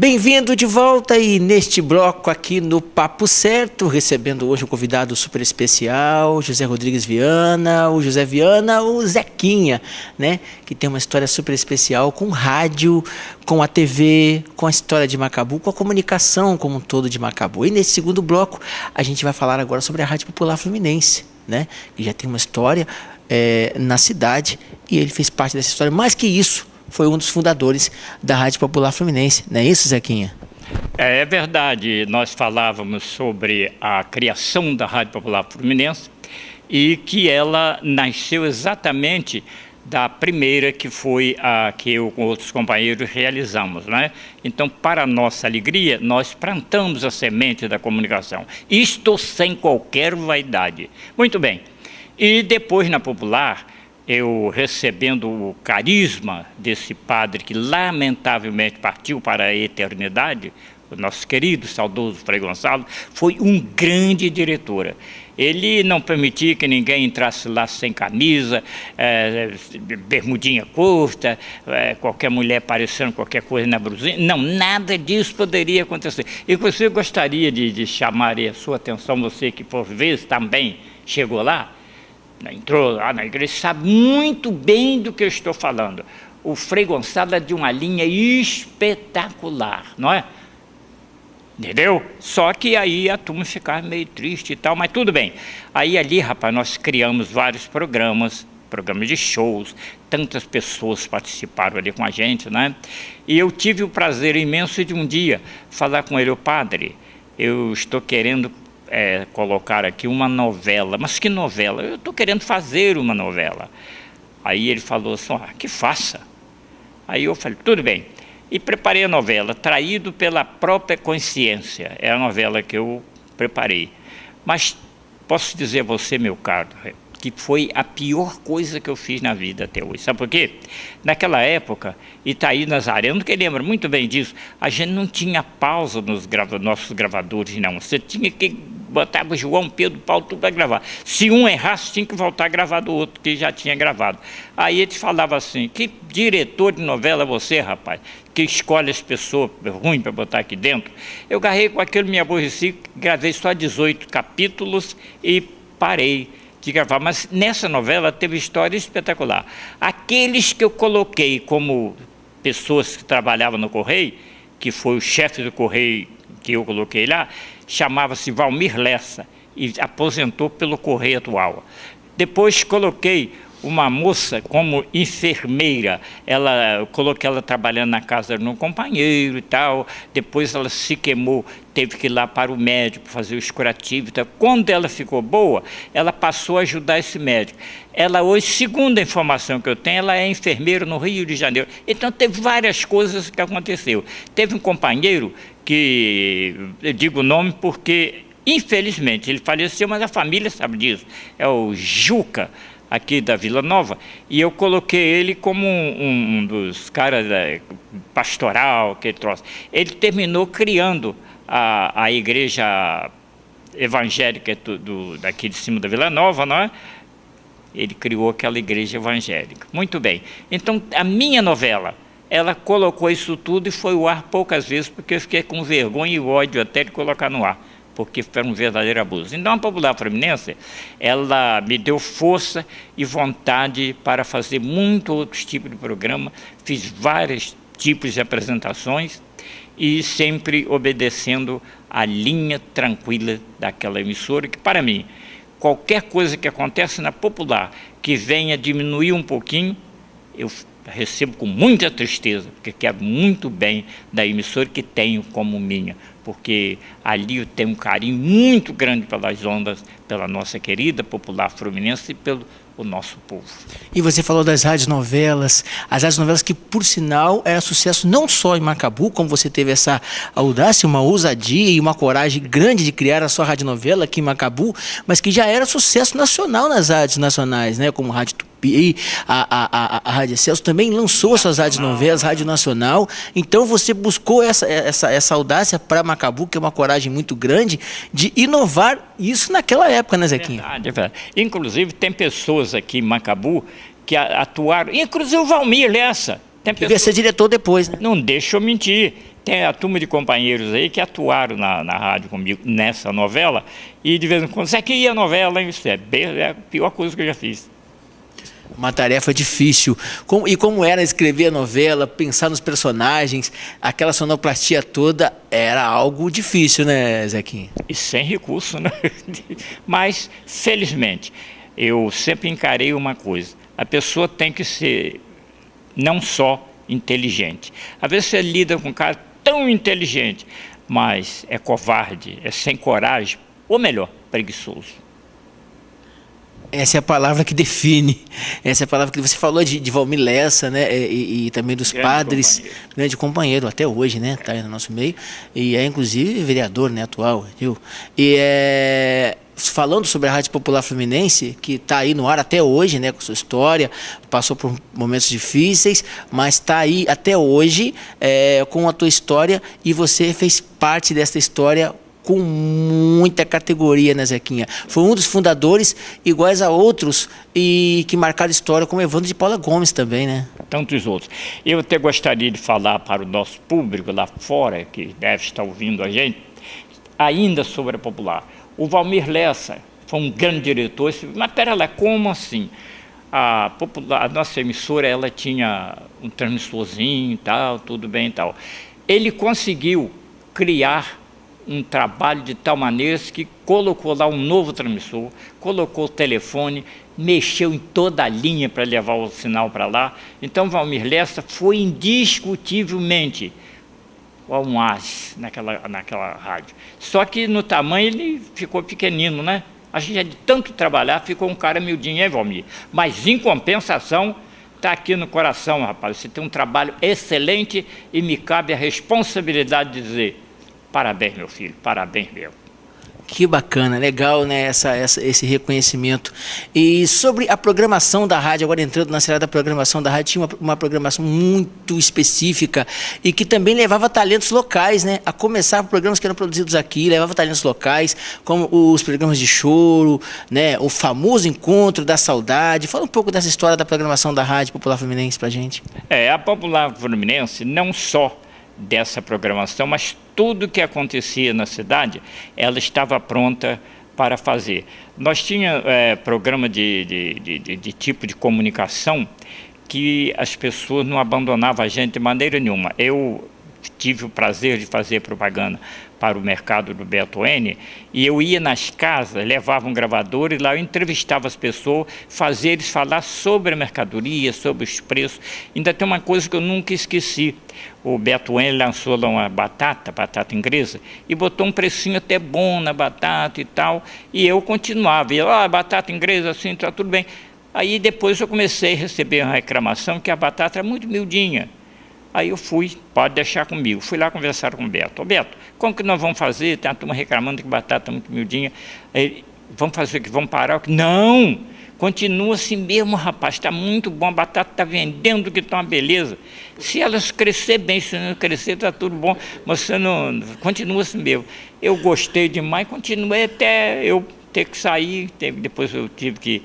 Bem-vindo de volta e neste bloco aqui no Papo Certo, recebendo hoje um convidado super especial, José Rodrigues Viana, o José Viana, o Zequinha, né? Que tem uma história super especial com rádio, com a TV, com a história de Macabu, com a comunicação como um todo de Macabu. E nesse segundo bloco a gente vai falar agora sobre a Rádio Popular Fluminense, né? Que já tem uma história na cidade e ele fez parte dessa história. Mais que isso, foi um dos fundadores da Rádio Popular Fluminense, não é isso, Zequinha? É verdade, nós falávamos sobre a criação da Rádio Popular Fluminense e que ela nasceu exatamente da primeira que foi a que eu com outros companheiros realizamos, né? Então, para nossa alegria, nós plantamos a semente da comunicação, isto sem qualquer vaidade. Muito bem, e depois na Popular, eu recebendo o carisma desse padre que lamentavelmente partiu para a eternidade, o nosso querido, saudoso Frei Gonçalo, foi um grande diretor. Ele não permitia que ninguém entrasse lá sem camisa, bermudinha curta, qualquer mulher parecendo qualquer coisa na brusinha. Não, nada disso poderia acontecer. Inclusive, eu gostaria de chamar a sua atenção, você que por vezes também chegou lá, entrou lá na igreja, sabe muito bem do que eu estou falando. O Frei Gonçalo é de uma linha espetacular, não é? Entendeu? Só que aí a turma ficava meio triste e tal, mas tudo bem. Aí ali, rapaz, nós criamos vários programas de shows, tantas pessoas participaram ali com a gente, né? E eu tive o prazer imenso de um dia falar com ele: o padre, eu estou querendo colocar aqui uma novela. Mas que novela? Eu estou querendo fazer uma novela. Aí ele falou assim: que faça. Aí eu falei: tudo bem. E preparei a novela, Traído pela Própria Consciência. É a novela que eu preparei. Mas posso dizer a você, meu caro, que foi a pior coisa que eu fiz na vida até hoje. Sabe por quê? Naquela época, Itaí Nazareno, que lembra muito bem disso, a gente não tinha pausa nos nossos gravadores, não. Você tinha que botar o João, Pedro, Paulo, tudo para gravar. Se um errasse, tinha que voltar a gravar do outro, que já tinha gravado. Aí eles falavam assim: que diretor de novela você, rapaz, que escolhe as pessoas ruins para botar aqui dentro? Eu agarrei com aquilo, me aborreci, gravei só 18 capítulos e parei de gravar. Mas nessa novela teve história espetacular. Aqueles que eu coloquei como pessoas que trabalhavam no Correio, que foi o chefe do Correio que eu coloquei lá, chamava-se Valmir Lessa e aposentou pelo Correio atual. Depois coloquei uma moça como enfermeira, coloquei ela trabalhando na casa de um companheiro e tal. Depois ela se queimou, teve que ir lá para o médico fazer o curativo e tal. Quando ela ficou boa, ela passou a ajudar esse médico. Ela hoje, segundo a informação que eu tenho, ela é enfermeira no Rio de Janeiro. Então teve várias coisas que aconteceu. Teve um companheiro que, eu digo o nome porque infelizmente ele faleceu, mas a família sabe disso, é o Juca, aqui da Vila Nova, e eu coloquei ele como um dos caras pastoral que ele trouxe. Ele terminou criando a igreja evangélica daqui de cima da Vila Nova, não é? Ele criou aquela igreja evangélica. Muito bem. Então, a minha novela, ela colocou isso tudo e foi ao ar poucas vezes, porque eu fiquei com vergonha e ódio até de colocar no ar, porque foi um verdadeiro abuso. Então, a Popular Fluminense, ela me deu força e vontade para fazer muitos outros tipos de programa, fiz vários tipos de apresentações e sempre obedecendo a linha tranquila daquela emissora, que para mim, qualquer coisa que acontece na Popular que venha diminuir um pouquinho, eu recebo com muita tristeza, porque quero muito bem da emissora que tenho como minha, porque ali eu tenho um carinho muito grande pelas ondas, pela nossa querida Popular Fluminense e pelo o nosso povo. E você falou das rádios novelas, as rádios novelas que, por sinal, era sucesso não só em Macabu, como você teve essa audácia, uma ousadia e uma coragem grande de criar a sua radionovela aqui em Macabu, mas que já era sucesso nacional nas rádios nacionais, né? Como Rádio Tupi, a Rádio Excelsior também lançou suas rádios novelas, Rádio Nacional. Então você buscou essa audácia para Macabu, que é uma coragem muito grande, de inovar isso naquela época, né, Zequinha? Verdade, é verdade. Inclusive, tem pessoas aqui em Macabu que atuaram, inclusive o Valmir Lessa. Devia ser diretor depois, né? Não deixa eu mentir, tem a turma de companheiros aí que atuaram na rádio comigo nessa novela, e de vez em quando, Zequinha, a novela, hein? Isso é a pior coisa que eu já fiz. Uma tarefa difícil. E como era escrever a novela, pensar nos personagens, aquela sonoplastia toda, era algo difícil, né, Zequinha? E sem recurso, né? Mas, felizmente, eu sempre encarei uma coisa: a pessoa tem que ser não só inteligente. Às vezes você lida com um cara tão inteligente, mas é covarde, é sem coragem, ou melhor, preguiçoso. Essa é a palavra que define. Essa é a palavra que você falou de Valmir Lessa, né? E também dos Grande padres. companheiro. Grande companheiro, até hoje, né? Está aí no nosso meio. E é inclusive vereador, né? Atual, viu? E falando sobre a Rádio Popular Fluminense, que está aí no ar até hoje, né? Com sua história, passou por momentos difíceis, mas está aí até hoje com a tua história, e você fez parte dessa história com muita categoria, né, Zequinha? Foi um dos fundadores, iguais a outros, e que marcaram história, como Evandro de Paula Gomes também, né? Tantos outros. Eu até gostaria de falar para o nosso público lá fora, que deve estar ouvindo a gente, ainda sobre a Popular. O Valmir Lessa foi um grande diretor. Mas pera lá, como assim? A nossa emissora, ela tinha um transmissorzinho e tal, tudo bem e tal. Ele conseguiu criar um trabalho de tal maneira que colocou lá um novo transmissor, colocou o telefone, mexeu em toda a linha para levar o sinal para lá. Então, Valmir Lessa foi indiscutivelmente um as naquela rádio. Só que no tamanho ele ficou pequenino, né? A gente, de tanto trabalhar, ficou um cara miudinho, hein, Valmir? Mas, em compensação, está aqui no coração, rapaz. Você tem um trabalho excelente e me cabe a responsabilidade de dizer: parabéns, meu filho, parabéns mesmo. Que bacana, legal, né, esse reconhecimento. E sobre a programação da rádio, agora entrando na série da programação da rádio, tinha uma programação muito específica e que também levava talentos locais, né, a começar por programas que eram produzidos aqui, levava talentos locais, como os programas de choro, né, o famoso Encontro da Saudade. Fala um pouco dessa história da programação da Rádio Popular Fluminense pra gente. A Popular Fluminense, não só dessa programação, mas tudo que acontecia na cidade, ela estava pronta para fazer. Nós tínhamos programa de tipo de comunicação que as pessoas não abandonavam a gente de maneira nenhuma. Eu tive o prazer de fazer propaganda para o mercado do Beto N, e eu ia nas casas, levava um gravador e lá eu entrevistava as pessoas, fazia eles falar sobre a mercadoria, sobre os preços. Ainda tem uma coisa que eu nunca esqueci: o Beto N lançou lá uma batata inglesa, e botou um precinho até bom na batata e tal, e eu continuava, e batata inglesa assim, tá tudo bem. Aí depois eu comecei a receber uma reclamação que a batata era muito miudinha. Aí eu fui, pode deixar comigo, fui lá conversar com o Beto. Ô Beto, como que nós vamos fazer? Tem a turma reclamando que batata é muito miudinha. Aí, vamos fazer o que? Vamos parar? Não, continua assim mesmo, rapaz, está muito bom, a batata está vendendo, que está uma beleza. Se elas crescer bem, se não crescer, está tudo bom, mas você não, continua assim mesmo. Eu gostei demais, continuei até eu ter que sair, depois eu tive que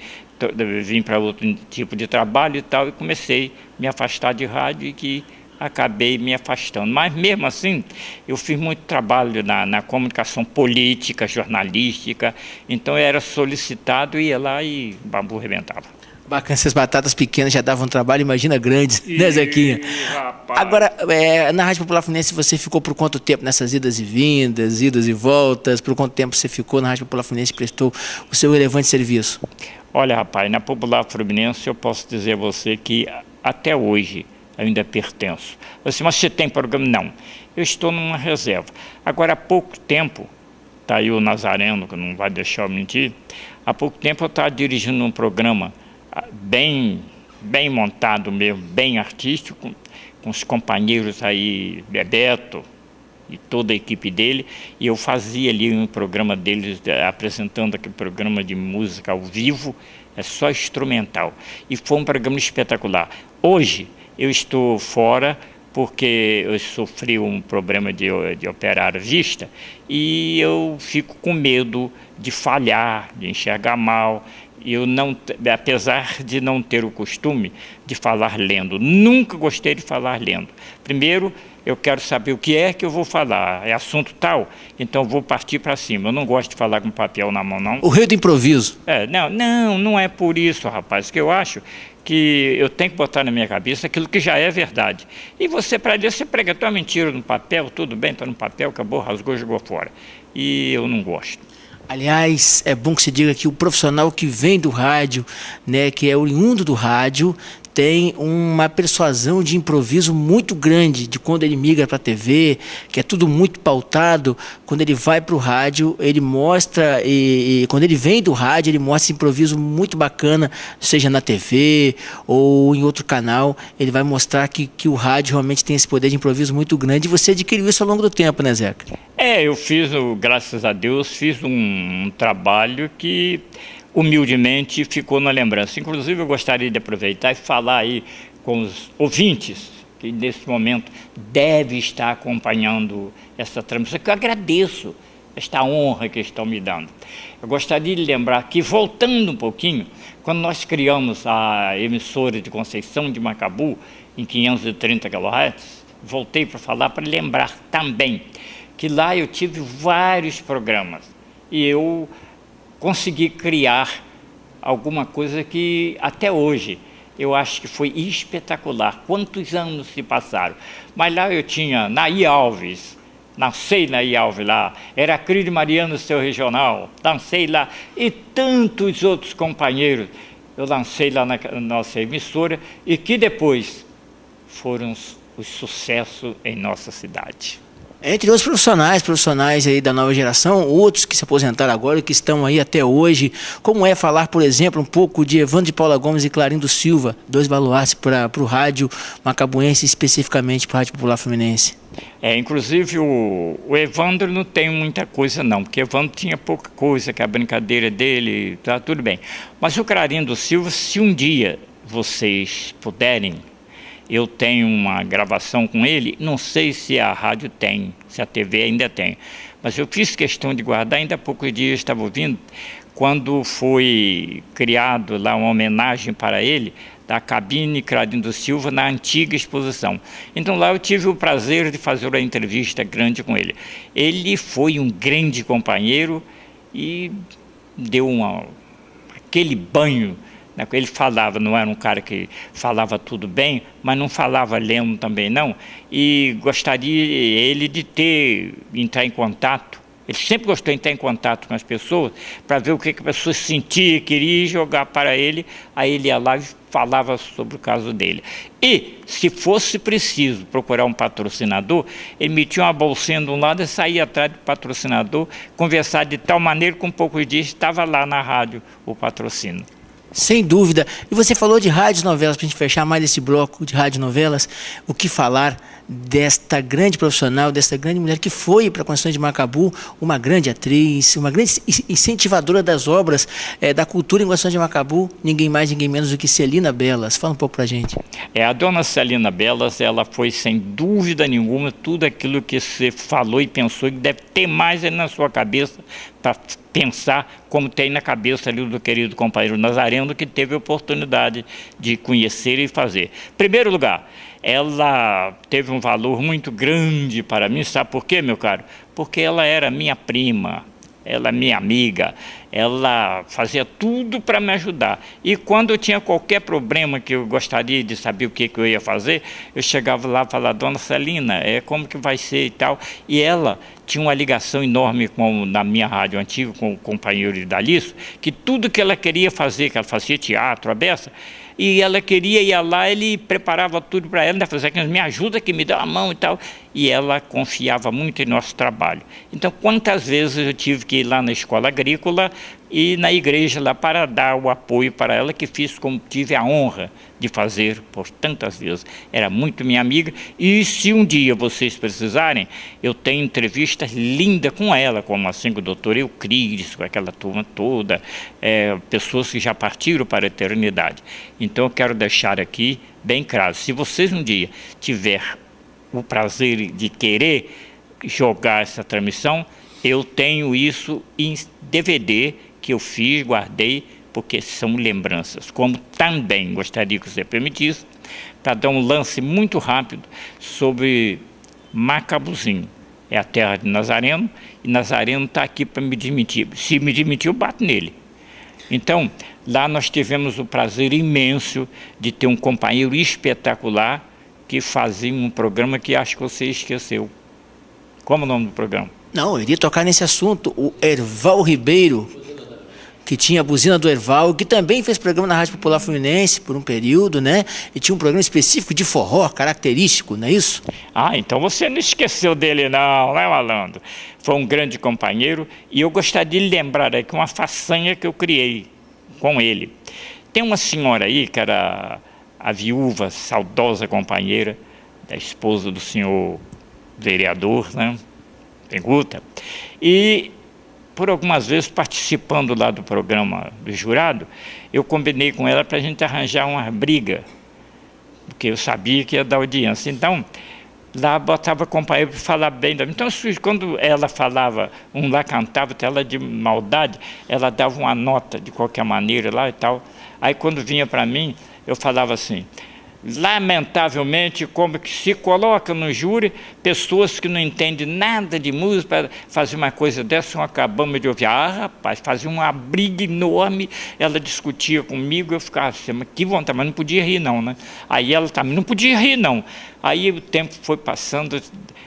vir para outro tipo de trabalho e tal, e comecei a me afastar de rádio, e que acabei me afastando. Mas mesmo assim, eu fiz muito trabalho na comunicação política, jornalística, então eu era solicitado, ia lá e o bambu rebentava. Bacana, essas batatas pequenas já davam trabalho, imagina grandes, né, Zequinha? Agora, na Rádio Popular Fluminense você ficou por quanto tempo nessas idas e vindas, idas e voltas? Por quanto tempo você ficou na Rádio Popular Fluminense e prestou o seu relevante serviço? Olha, rapaz, na Popular Fluminense eu posso dizer a você que até hoje ainda pertenço. Assim, mas você tem programa? Não. Eu estou numa reserva. Agora, há pouco tempo, está aí o Nazareno, que não vai deixar eu mentir, há pouco tempo eu estava dirigindo um programa bem montado mesmo, bem artístico, com os companheiros aí, Bebeto e toda a equipe dele, e eu fazia ali um programa deles, apresentando aquele programa de música ao vivo, só instrumental. E foi um programa espetacular. Hoje, eu estou fora porque eu sofri um problema de operar a vista, e eu fico com medo de falhar, de enxergar mal. eu não, apesar de não ter o costume de falar lendo, nunca gostei de falar lendo. Primeiro, eu quero saber o que é que eu vou falar, é assunto tal, então eu vou partir para cima. Eu não gosto de falar com papel na mão, não. O rei do improviso. Não é por isso, rapaz, que eu acho que eu tenho que botar na minha cabeça aquilo que já é verdade. E você, para isso, você prega tua mentira no papel, tudo bem, está no papel, acabou, rasgou, jogou fora. E eu não gosto. Aliás, é bom que se diga que o profissional que vem do rádio, né, que é oriundo do rádio, tem uma persuasão de improviso muito grande de quando ele migra para a TV, que é tudo muito pautado. Quando ele vai para o rádio, ele mostra, e quando ele vem do rádio, ele mostra esse improviso muito bacana, seja na TV ou em outro canal. Ele vai mostrar que o rádio realmente tem esse poder de improviso muito grande, e você adquiriu isso ao longo do tempo, né, Zeca? Eu fiz, graças a Deus, fiz um trabalho que humildemente ficou na lembrança. Inclusive, eu gostaria de aproveitar e falar aí com os ouvintes que nesse momento devem estar acompanhando essa transmissão, que eu agradeço esta honra que estão me dando. Eu gostaria de lembrar que, voltando um pouquinho, quando nós criamos a emissora de Conceição de Macabu, em 530 kHz, voltei para falar, para lembrar também que lá eu tive vários programas e eu consegui criar alguma coisa que até hoje eu acho que foi espetacular. Quantos anos se passaram? Mas lá eu tinha Naí Alves, lancei Naí Alves lá, era Cris Mariano, seu regional, lancei lá, e tantos outros companheiros eu lancei lá na nossa emissora, e que depois foram os sucessos em nossa cidade. Entre os profissionais aí da nova geração, outros que se aposentaram agora e que estão aí até hoje, como é falar, por exemplo, um pouco de Evandro de Paula Gomes e Clarindo Silva, dois baluartes para o rádio macabuense, especificamente para a Rádio Popular Fluminense? Inclusive o Evandro não tem muita coisa não, porque o Evandro tinha pouca coisa, que a brincadeira dele, tá tudo bem. Mas o Clarindo Silva, se um dia vocês puderem, eu tenho uma gravação com ele, não sei se a rádio tem, se a TV ainda tem, mas eu fiz questão de guardar. Ainda há poucos dias eu estava ouvindo, quando foi criado lá uma homenagem para ele, da cabine Clarindo Silva na antiga exposição. Então lá eu tive o prazer de fazer uma entrevista grande com ele. Ele foi um grande companheiro e deu aquele banho. Ele falava, não era um cara que falava tudo bem, mas não falava lendo também não, e gostaria ele de entrar em contato. Ele sempre gostou de entrar em contato com as pessoas para ver o que a pessoa sentia, queria jogar para ele, aí ele ia lá e falava sobre o caso dele. E, se fosse preciso procurar um patrocinador, ele metia uma bolsinha de um lado e saía atrás do patrocinador, conversar de tal maneira que um pouco dias estava lá na rádio o patrocínio. Sem dúvida. E você falou de rádios novelas, para a gente fechar mais esse bloco de rádio novelas, o que falar desta grande profissional, desta grande mulher que foi para a Conceição de Macabu, uma grande atriz, uma grande incentivadora das obras da cultura em Conceição de Macabu, ninguém mais, ninguém menos do que Celina Belas. Fala um pouco para a gente. A dona Celina Belas, ela foi sem dúvida nenhuma tudo aquilo que você falou e pensou, que deve ter mais aí na sua cabeça para pensar, como tem na cabeça ali do querido companheiro Nazareno, que teve a oportunidade de conhecer e fazer. Em primeiro lugar, ela teve um valor muito grande para mim, sabe por quê, meu caro? Porque ela era minha prima, ela é minha amiga, ela fazia tudo para me ajudar. E quando eu tinha qualquer problema que eu gostaria de saber o que eu ia fazer, eu chegava lá e falava, dona Celina, como que vai ser e tal. E ela tinha uma ligação enorme na minha rádio antiga, com o companheiro Idaliço, que tudo que ela queria fazer, que ela fazia teatro, a beça, e ela queria ir lá, ele preparava tudo para ela, ainda fazia que me ajuda, que me dá a mão e tal, e ela confiava muito em nosso trabalho. Então, quantas vezes eu tive que ir lá na escola agrícola e na igreja lá para dar o apoio para ela, que fiz como tive a honra de fazer por tantas vezes. Era muito minha amiga, e se um dia vocês precisarem, eu tenho entrevistas lindas com ela, como assim com o doutor Euclides, com aquela turma toda, pessoas que já partiram para a eternidade. Então eu quero deixar aqui bem claro, se vocês um dia tiver o prazer de querer jogar essa transmissão, eu tenho isso em DVD que eu fiz, guardei porque são lembranças. Como também gostaria que você permitisse, para dar um lance muito rápido sobre Macabuzinho. É a terra de Nazareno, e Nazareno está aqui para me demitir. Se me demitir, eu bato nele. Então, lá nós tivemos o prazer imenso de ter um companheiro espetacular que fazia um programa que acho que você esqueceu. Como é o nome do programa? Não, eu iria tocar nesse assunto, o Erval Ribeiro, que tinha a Buzina do Erval, que também fez programa na Rádio Popular Fluminense por um período, né? E tinha um programa específico de forró, característico, não é isso? Ah, então você não esqueceu dele não, né, malandro? Foi um grande companheiro, e eu gostaria de lembrar aqui uma façanha que eu criei com ele. Tem uma senhora aí, que era a viúva, saudosa companheira da esposa do senhor vereador, né? Pergunta. E por algumas vezes, participando lá do programa do jurado, eu combinei com ela para a gente arranjar uma briga, porque eu sabia que ia dar audiência. Então, lá botava companheiro para falar bem da mim. Então, quando ela falava, um lá cantava, ela de maldade, ela dava uma nota de qualquer maneira lá e tal. Aí, quando vinha para mim, eu falava assim: lamentavelmente, como que se coloca no júri pessoas que não entendem nada de música para fazer uma coisa dessa, acabamos de ouvir. Ah, rapaz, fazia uma briga enorme, ela discutia comigo, eu ficava assim, mas que vontade, mas não podia rir não, né? Aí ela também não podia rir não. Aí o tempo foi passando,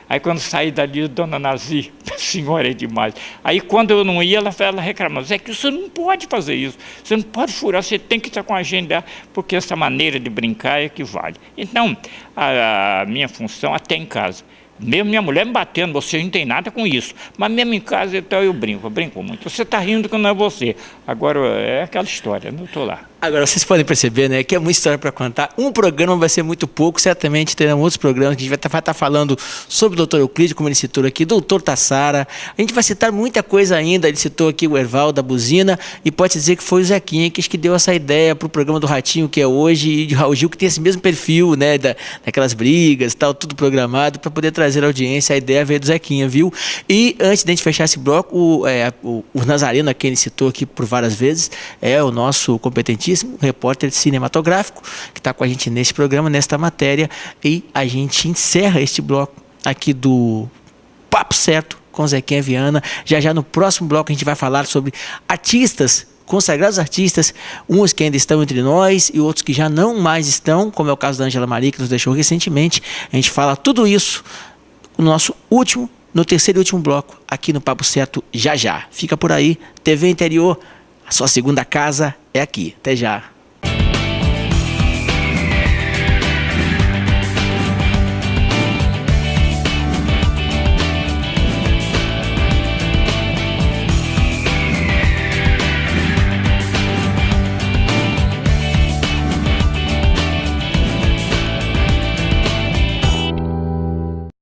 aí quando saí dali, dona Nazi, a senhora é demais. Aí quando eu não ia, ela reclamava: é que você não pode fazer isso, você não pode furar, você tem que estar com a agenda, porque essa maneira de brincar é que vale. Então, a minha função até em casa, mesmo minha mulher me batendo, você não tem nada com isso, mas mesmo em casa então eu brinco muito. Você está rindo que não é você, agora é aquela história, não estou lá. Agora, vocês podem perceber, né, que é muita história para contar. Um programa vai ser muito pouco, certamente terão outros programas que a gente vai estar falando sobre o doutor Euclides, como ele citou aqui, doutor Tassara. A gente vai citar muita coisa ainda. Ele citou aqui o Erval da Buzina, e pode dizer que foi o Zequinha que deu essa ideia para o programa do Ratinho, que é hoje, e de Raul Gil, que tem esse mesmo perfil, né, daquelas brigas e tal, tudo programado, para poder trazer a audiência. A ideia veio do Zequinha, viu? E antes de a gente fechar esse bloco, o Nazareno, que ele citou aqui por várias vezes, é o nosso competentíssimo repórter cinematográfico que está com a gente nesse programa, nesta matéria, e a gente encerra este bloco aqui do Papo Certo com Zequinha Viana. Já no próximo bloco a gente vai falar sobre artistas, consagrados artistas, uns que ainda estão entre nós e outros que já não mais estão, como é o caso da Ângela Maria, que nos deixou recentemente. A gente fala tudo isso no terceiro e último bloco aqui no Papo Certo já. Fica por aí, TV Interior, a sua segunda casa é aqui. Até já.